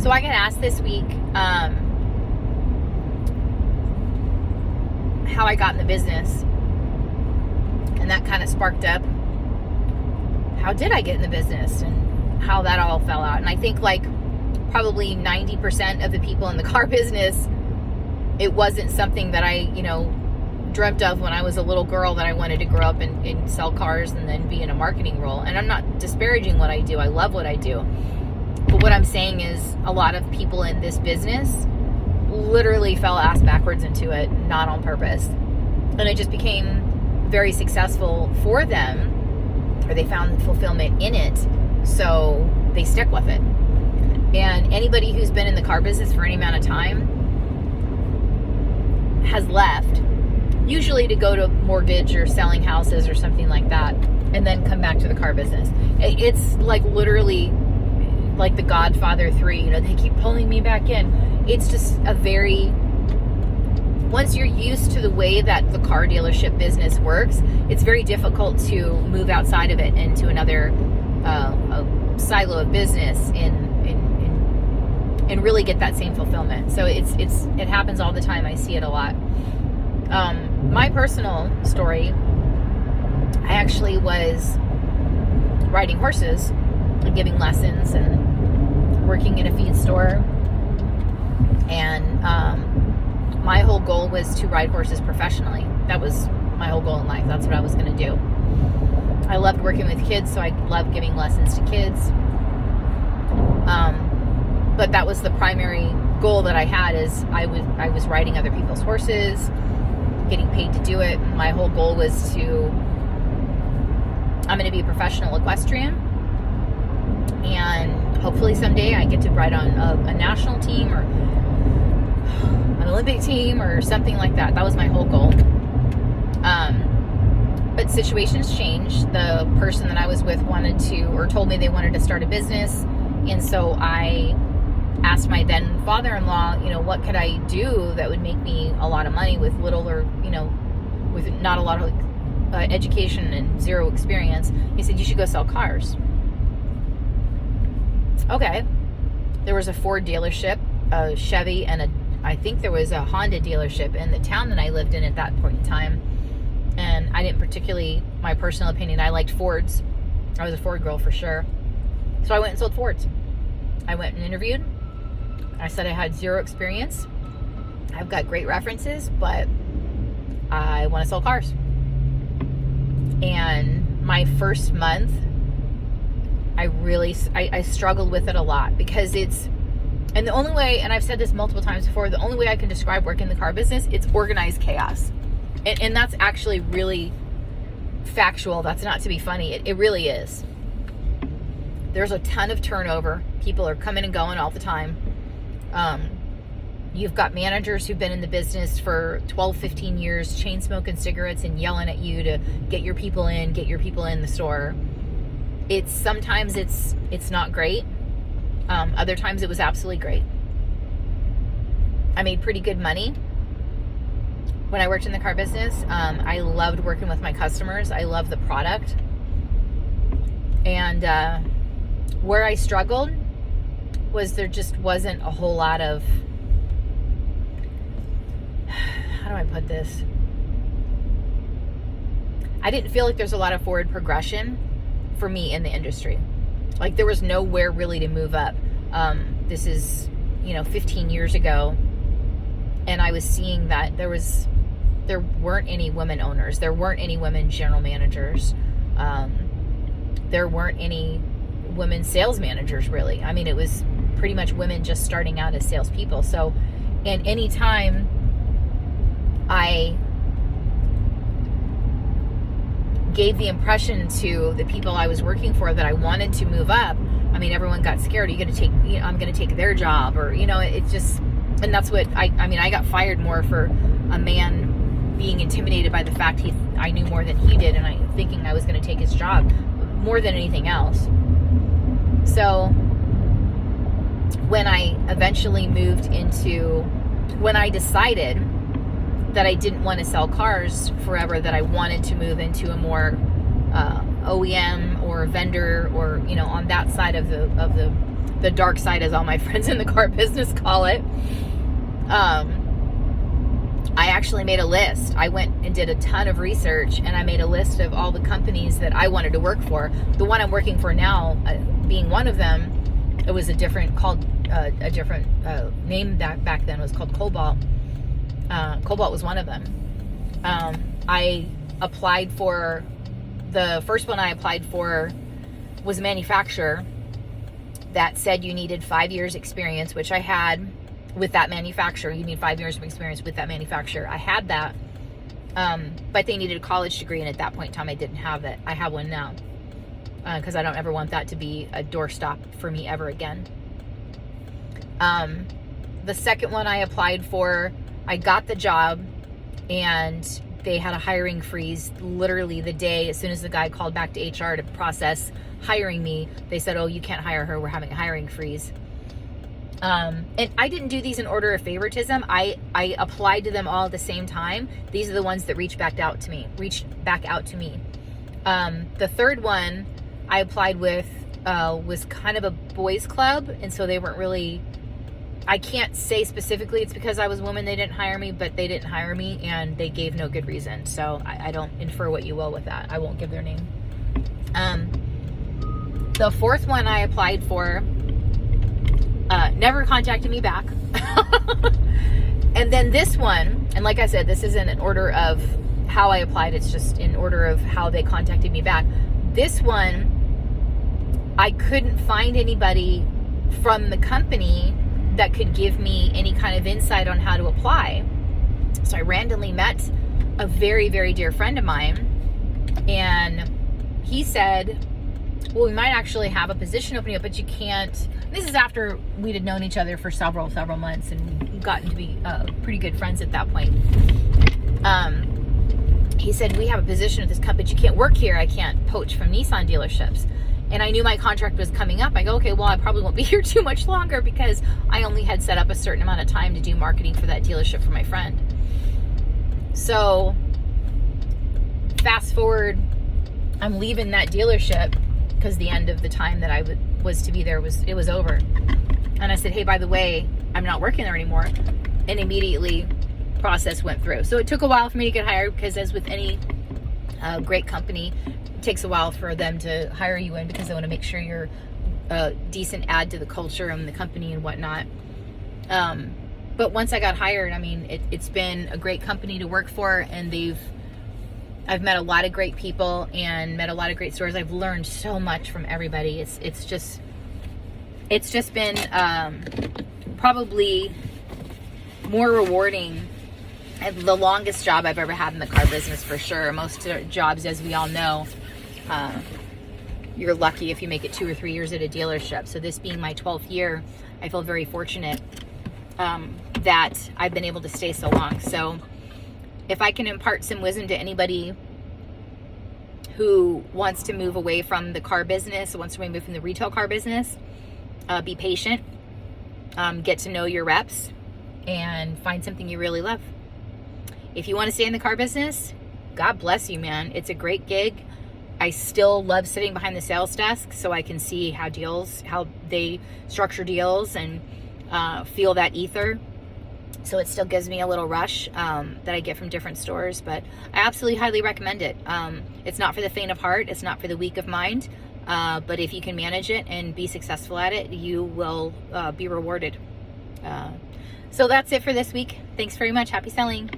So I got asked this week how I got in the business, and that kind of sparked up how did I get in the business and how that all fell out. And I think like probably 90% of the people in the car business, it wasn't something that I, dreamt of when I was a little girl, that I wanted to grow up and sell cars and then be in a marketing role. And I'm not disparaging what I do. I love what I do. But what I'm saying is a lot of people in this business literally fell ass backwards into it, not on purpose. And it just became very successful for them, or they found fulfillment in it, so they stick with it. And anybody who's been in the car business for any amount of time has left, usually to go to mortgage or selling houses or something like that, and then come back to the car business. It's like literally like the Godfather 3, they keep pulling me back in. It's just once you're used to the way that the car dealership business works, it's very difficult to move outside of it into another silo of business and really get that same fulfillment. So it happens all the time. I see it a lot. My personal story, I actually was riding horses and giving lessons and working in a feed store. And my whole goal was to ride horses professionally. That was my whole goal in life. That's what I was going to do. I loved working with kids, so I loved giving lessons to kids. But that was the primary goal that I had, is I was riding other people's horses, getting paid to do it. My whole goal was I'm going to be a professional equestrian, and hopefully someday I get to ride on a national team or an Olympic team or something like that. That was my whole goal. But situations changed. The person that I was with told me they wanted to start a business, and so I asked my then father-in-law, what could I do that would make me a lot of money with little or, with not a lot of education and zero experience. He said, you should go sell cars. Okay. There was a Ford dealership, a Chevy, and I think there was a Honda dealership in the town that I lived in at that point in time. And I didn't particularly, my personal opinion, I liked Fords. I was a Ford girl for sure. So I went and sold Fords. I went and interviewed. I said I had zero experience. I've got great references, but I want to sell cars. And my first month, I struggled with it a lot, because and the only way, and I've said this multiple times before, the only way I can describe working in the car business, it's organized chaos. And that's actually really factual. That's not to be funny. It really is. There's a ton of turnover. People are coming and going all the time. You've got managers who've been in the business for 12, 15 years, chain smoking cigarettes and yelling at you to get your people in the store. Sometimes it's not great. Other times it was absolutely great. I made pretty good money when I worked in the car business. I loved working with my customers. I loved the product. And where I struggled was there just wasn't a whole lot of, how do I put this? I didn't feel like there's a lot of forward progression for me in the industry. Like there was nowhere really to move up. This is, 15 years ago. And I was seeing that there weren't any women owners. There weren't any women general managers. There weren't any women sales managers, really. I mean, it was pretty much women just starting out as salespeople. So, and any time I gave the impression to the people I was working for that I wanted to move up, I mean, everyone got scared. Are you going to take, I'm going to take their job, or, it just, and that's what I got fired more for a man being intimidated by the fact I knew more than he did, and thinking I was going to take his job more than anything else. So when I eventually when I decided that I didn't want to sell cars forever, that I wanted to move into a more OEM or vendor, or, you know, on that side of the dark side, as all my friends in the car business call it. I actually made a list. I went and did a ton of research, and I made a list of all the companies that I wanted to work for. The one I'm working for now, being one of them, it was a different name back then, was called Cobalt. Cobalt was one of them. I applied for, the first one I applied for was a manufacturer that said you needed 5 years experience, which I had with that manufacturer. You need 5 years of experience with that manufacturer. I had that, but they needed a college degree, and at that point in time I didn't have it. I have one now, because I don't ever want that to be a doorstop for me ever again. The second one I applied for, I got the job, and they had a hiring freeze literally the day, as soon as the guy called back to HR to process hiring me, they said, oh, you can't hire her, we're having a hiring freeze. And I didn't do these in order of favoritism. I applied to them all at the same time. These are the ones that reached back out to me. The third one I applied with was kind of a boys club, and so they weren't really, I can't say specifically it's because I was a woman they didn't hire me, but they didn't hire me, and they gave no good reason. So I don't infer what you will with that. I won't give their name. The fourth one I applied for never contacted me back. And then this one, and like I said, this isn't in order of how I applied, it's just in order of how they contacted me back. This one, I couldn't find anybody from the company that could give me any kind of insight on how to apply. So I randomly met a very, very dear friend of mine, and he said, well, we might actually have a position opening up, but you can't. This is after we'd had known each other for several months and gotten to be pretty good friends at that point. He said, we have a position at this company, but you can't work here. I can't poach from Nissan dealerships. And I knew my contract was coming up. I go, okay, well, I probably won't be here too much longer, because I only had set up a certain amount of time to do marketing for that dealership for my friend. So fast forward, I'm leaving that dealership because the end of the time that I was to be there was over. And I said, hey, by the way, I'm not working there anymore. And immediately process went through. So it took a while for me to get hired, because as with any great company, it takes a while for them to hire you in, because they want to make sure you're a decent add to the culture and the company and whatnot. But once I got hired, I mean, it's been a great company to work for, and I've met a lot of great people and met a lot of great stores. I've learned so much from everybody. It's just been probably more rewarding, and the longest job I've ever had in the car business, for sure. Most jobs, as we all know, you're lucky if you make it 2 or 3 years at a dealership. So this being my 12th year, I feel very fortunate that I've been able to stay so long. So if I can impart some wisdom to anybody who wants to move away from the car business, wants to move from the retail car business, be patient, get to know your reps, and find something you really love. If you want to stay in the car business, God bless you, man. It's a great gig. I still love sitting behind the sales desk, so I can see how they structure deals, and feel that ether. So it still gives me a little rush that I get from different stores, but I absolutely highly recommend it. It's not for the faint of heart. It's not for the weak of mind. But if you can manage it and be successful at it, you will be rewarded. So that's it for this week. Thanks very much. Happy selling.